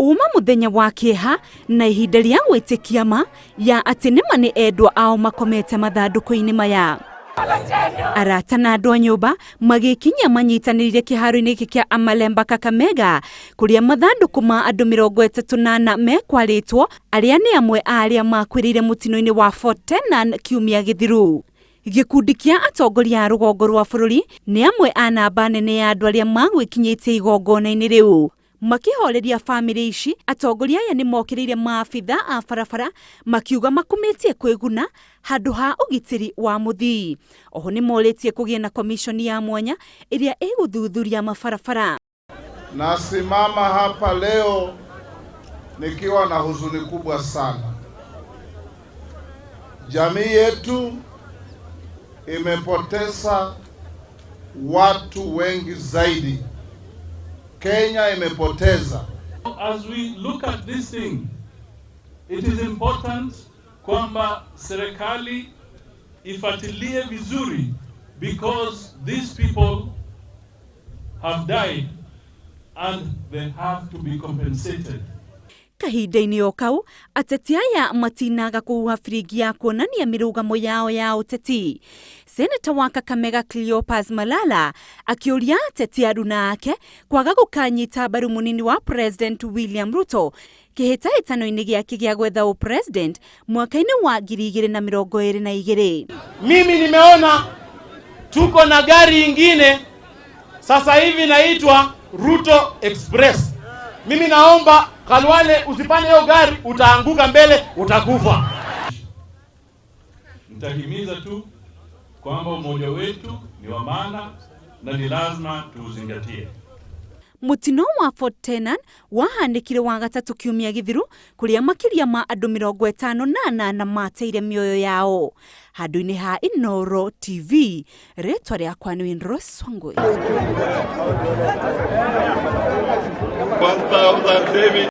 uma muthenya wa kieha na ihinda ria gwitikia ma ya ati nima ni endwa ao makomete mathanduku-ini maya. Arata na andu a nyumba magikinya manyitanirire kiharo-ini giki kia Amalemba Kakamega kuria mathanduku ma andu 34 mekwaritwo aria ni amwe aria makuiriire mutino-ini wa Fort-Ternan kiumia githiru. Gikundi kia atongoria a rugongo rwa bururi ni amwe a namba nene ya andu aria magwikinyitie igongona-ini riu. Makihoreria family ici, atongoria aya ni mokiriire maabitha a barabara makiuga makumitie kwiguna handu ha ugitiri wa muthii. Oho ni moritie kugia na commission ya mwanya iria iguthuthuria mabarabara. Nasimama hapa leo nikiwa na huzuni kubwa sana. Jamii yetu imepoteza watu wengi zaidi. Kenya imepoteza. As we look at this thing, it is important kwamba serikali ifuatilie vizuri because these people have died and they have to be compensated. Kahinda-ini o kau ateti aya matinaga kuhuha firigi ya kuonania mirugamo yao ya uteti. Seneta wa Kakamega Cleopas Malala akiuria ateti aruna ake kwaga gukanyita mbaru munini wa President William Ruto kihitahitano-ini giake gia gwetha upresident mwaka-ini wa 2022. Mimi nimeona tuko na gari ingine sasa hivi inaitwa Ruto Express. Mimi naomba Khalwale usipande hiyo gari, utaanguka mbele, utakufa. Nitahimiza tu kwamba umoja wetu ni wa maana na ni lazima tuuzingatie. Mutino wa Fort-Ternan wahandikire wa gatatu kiumia githiru kuria makiria ma andu 58 mateire mioyo yao. Handu-ini ha Inooro TV, ritwa riakwa ni Inooro Swangwe. 1000 David.